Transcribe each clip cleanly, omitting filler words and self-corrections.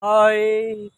Hi,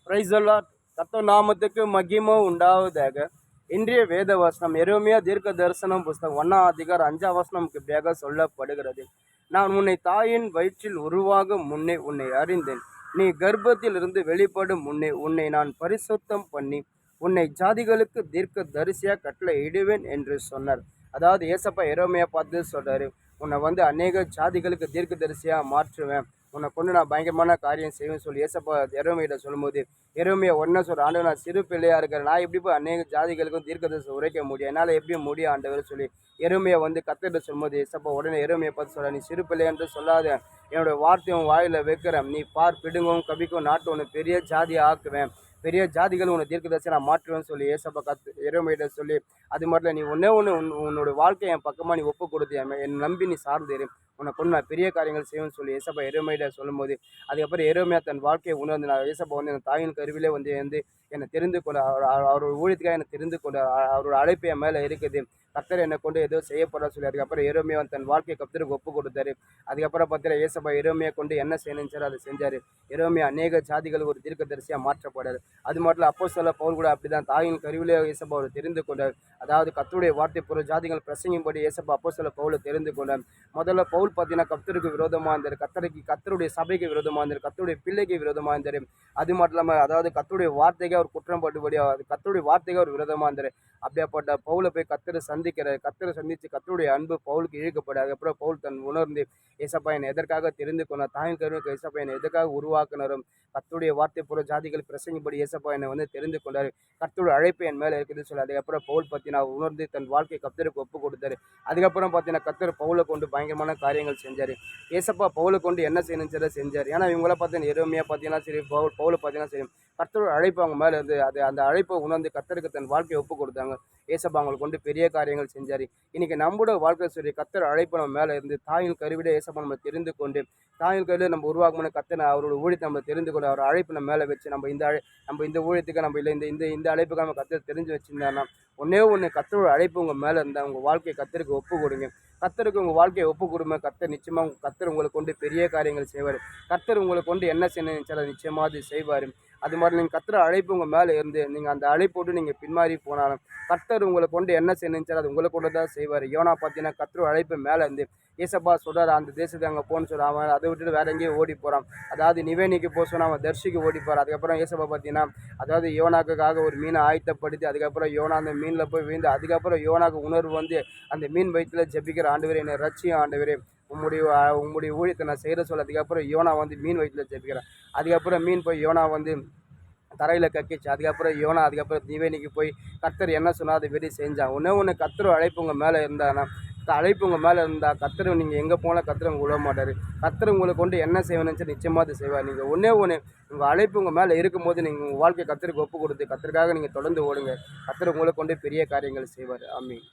price allot. கர்த்தர் நாமத்துக்கு மகிமை உண்டாவதாக. இன்றைய வேத வசனம் எரேமியா தீர்க்க தரிசனம் புஸ்தகம் 1ஆம் அதிகாரம் 5ஆம் வசனம் இப்படியாக சொல்லப்படுகிறது. நான் உன்னை தாயின் வயிற்றில் உருவாகும் முன்னே உன்னை அறிந்தேன். நீ கர்ப்பத்தில் இருந்து வெளிப்படும் முன்னே உன்னை நான் பரிசுத்தம் பண்ணி உன்னை ஜாதிகளுக்கு தீர்க்க தரிசியா கட்டளை இடுவேன் என்று சொன்னார். அதாவது ஏசப்பா எரேமியா பார்த்து சொல்றாரு, உன்னை அநேக ஜாதிகளுக்கு தீர்க்க தரிசியா மாற்றுவேன், உன்னை கொண்டு நான் பயங்கரமான காரியம் செய்வேன்னு சொல்லி ஏசப்பா எரேமியிட்ட சொல்லும்போது, எரேமியா ஒன்றை சொல்ற, ஆண்டவர் நான் சிறு பிள்ளையா இருக்கிறேன், நான் எப்படி போய் அநேக ஜாதிகளுக்கும் தீர்க்கதரிசனம் உரைக்க முடியும், என்னால் எப்படி முடியும் ஆண்டவர் சொல்லி எரேமியா கர்த்தர்கிட்ட சொல்லும்போது ஏசப்பா உடனே எரேமியா பார்த்து சொல்ற, நீ சிறு பிள்ளை என்று சொல்லாத, என்னோட வார்த்தையும் வாயில வைக்கிறேன், நீ பார் பிடுங்கவும் கபிக்கும் நாட்டு உன்னை பெரிய ஜாதியை ஆக்குவேன், பெரிய ஜாதிகள் உன்னை தீர்க்கதரிசி நான் மாற்றுவேன்னு சொல்லி ஏசப்பா எரேமியிட்ட சொல்லி, அது மட்டும் நீ ஒன்னே ஒன்று உன்னோட வாழ்க்கையை என் பக்கமாக நீ ஒப்பு கொடுத்து என் நம்பி நீ சார்ந்தேரு, உன்னை கொண்டு நான் பெரிய காரியங்கள் செய்வேன்னு சொல்லி ஏசப்பா எரேமியிட்ட சொல்லும்போது, அதுக்கப்புறம் எரேமியா தன் வாழ்க்கையை உணர்ந்து நான் ஏசப்பா என் தாயின் கருவிலே என்னை தெரிந்து கொண்டு அவரோட ஊழியத்துக்காக என்னை தெரிந்து கொண்டு அவரோட அழைப்பு என் மேலே இருக்குது, கர்த்தர் என்னை கொண்டு ஏதோ செய்யப்பட சொல்லி அதுக்கப்புறம் எரேமியா தன் வாழ்க்கையை கர்த்தருக்கு ஒப்பு கொடுத்தாரு. அதுக்கப்புறம் பார்த்தீங்கன்னா ஏசப்பா எரேமியா கொண்டு என்ன செய்யணும்னு அதை செஞ்சார். எரேமியா அநேக ஜாதிகளுக்கு ஒரு தீர்க்கதரிசியாக மாற்றப்படாரு. அது மட்டும் அப்போஸ்தலர் பவுல் கூட அப்படிதான் தாயின் கருவிலே ஏசப்பா அவர் தெரிந்து கொண்டார். அதாவது கர்த்தருடைய வார்த்தை புற ஜாதிகள் பிரசங்கின்படி ஏசப்பா அப்போஸ்தலர் பவுலை தெரிந்து கொண்டார். முதல்ல பவுல் பார்த்தீங்கன்னா கர்த்தருக்கு விரோதமாக இருந்தார், கர்த்தருடைய சபைக்கு விரோதமாக இருந்தார், கர்த்தருடைய பிள்ளைக்கு விரோதமாக இருந்தார். அது மட்டும் இல்லாமல் அதாவது கர்த்தருடைய வார்த்தைக்கு அவர் குற்றம் பட்டுபடி கர்த்தருடைய வார்த்தைக்கு அவர் விரோதமாக இருந்தார். அப்படியாப்பட்ட பவுலை போய் கர்த்தரை சந்தித்து கர்த்தருடைய அன்பு பவுலுக்கு இழுக்கப்பட, அதுக்கப்புறம் பவுல் தன் உணர்ந்து ஏசப்பா என்னை எதற்காக தெரிந்து கொண்டார், தாயின் கருவுக்கு ஏசப்பா என்னை எதற்காக உருவாக்குனாரும், கர்த்தருடைய வார்த்தை புற ஜாதிகள் பிரசங்கிப்படி ஏசப்பா என்னை தெரிந்து கொண்டார், கர்த்தருடைய அழைப்பு என் மேலே இருக்குதுன்னு சொல்லி அதுக்கப்புறம் பவுல் பார்த்தீங்கன்னா உணர்ந்து தன் வாழ்க்கை கர்த்தருக்கு ஒப்பு கொடுத்தாரு. அதுக்கப்புறம் பார்த்தீங்கன்னா கர்த்தர் பவுலை கொண்டு பயங்கரமான காரியங்கள் செஞ்சார். ஏசப்பா பவுலை கொண்டு என்ன செய்யணும்னு செஞ்சார். ஏன்னா இவங்கள பார்த்தீங்கன்னா எரேமியா பார்த்தீங்கன்னா சரி, பவுலை பார்த்தீங்கன்னா சரி, கர்த்தரோட அழைப்பு அவங்க மேலே இருந்து அந்த அழைப்பை உணர்ந்து கர்த்தருக்கு தன் வாழ்க்கையை ஒப்பு கொடுத்தாங்க. ஏசப்பா அவங்களுக்கு கொண்டு பெரிய காரியங்கள் செஞ்சார். இன்றைக்கி நம்மளோட வாழ்க்கை சரி, கர்த்தர் அழைப்பு நம்ம மேலே இருந்து தாயின் கருவிட ஏசப்பா நம்ம தெரிந்து கொண்டு தாயின் கருவில் நம்ம உருவாக்கமான கர்த்தர் அவரோட ஊழியத்தை நம்ம தெரிந்து கொண்டு அவர் அழைப்பு நம்ம மேலே வச்சு நம்ம இந்த ஊழியத்துக்கு நம்ம இல்லை இந்த அழைப்புக்கு நம்ம கர்த்தர் தெரிஞ்சு வச்சுருந்தாங்கன்னா ஒன்று கர்த்தரோட அழைப்பு உங்கள் மேலே இருந்தால் உங்கள் வாழ்க்கையை கர்த்தருக்கு ஒப்பு கொடுங்க. கர்த்தருக்கு உங்கள் வாழ்க்கையை ஒப்பு கொடுங்க. கர்த்தர் நிச்சயமாக கர்த்தர் உங்களை கொண்டு பெரிய காரியங்கள் செய்வார். கர்த்தர் உங்களை கொண்டு என்ன செய்யணும் நிச்சயமாக அது செய்வார். அது மாதிரி நீங்கள் கர்த்தர் அழைப்பு உங்கள் மேலே இருந்து நீங்கள் அந்த அழைப்போடு நீங்கள் பின்மாறி போனாலும் கர்த்தர் உங்களை கொண்டு என்ன செய்யணும் அது உங்களை கொண்டு தான் செய்வார். யோனா பார்த்தீங்கன்னா கர்த்தர் அழைப்பு மேலே இருந்து ஏசப்பா சொல்கிறார் அந்த தேசத்தை அங்கே போன்னு சொல்கிறான், அவன் அதை விட்டுட்டு வேற எங்கேயும் ஓடி போகிறான். அதாவது நிவேனிக்கு போக சொன்னால் அவன் தர்ஷிக்கு ஓடி போகிறான். அதுக்கப்புறம் ஏசப்பா பார்த்தீங்கன்னா அதாவது யோனாக்குக்காக ஒரு மீனை ஆயத்தப்படுத்தி அதுக்கப்புறம் யோனா அந்த மீனில் போய் விழுந்து அதுக்கப்புறம் யோனாக்கு உணர்வு அந்த மீன் வயிற்றில் ஜெபிக்கிற, ஆண்டவரே என்னை ரட்சியும் ஆண்டவரே, உம்முடைய ஊழியத்தை நான் செய்கிற சொல்ல. அதுக்கப்புறம் யோனா மீன் வயிற்றில் ஜெபிக்கிறேன். அதுக்கப்புறம் மீன் போய் யோனா தரையில் கக்கிச்சு. அதுக்கப்புறம் நிவேனிக்கு போய் கர்த்தர் என்ன சொன்னால் அதை வெறி செஞ்சான். ஒன்று கர்த்தர் அழைப்பு உங்கள் மேலே இருந்தானா, அழைப்பு உங்கள் மேலே இருந்தால் கர்த்தர் நீங்கள் எங்கே போனால் கர்த்தர் உங்களை விட மாட்டார். கர்த்தர் உங்களை கொண்டு என்ன செய்வேன்னு நிச்சயமாக அதை செய்வார். நீங்கள் ஒன்று உங்கள் அழைப்பு உங்கள் மேலே இருக்கும்போது நீங்கள் உங்கள் வாழ்க்கை கர்த்தருக்கு ஒப்பு கொடுத்து கர்த்தருக்காக நீங்கள் தொடர்ந்து ஓடுங்க. கர்த்தர் உங்களை கொண்டு பெரிய காரியங்கள் செய்வார். ஆமீன்.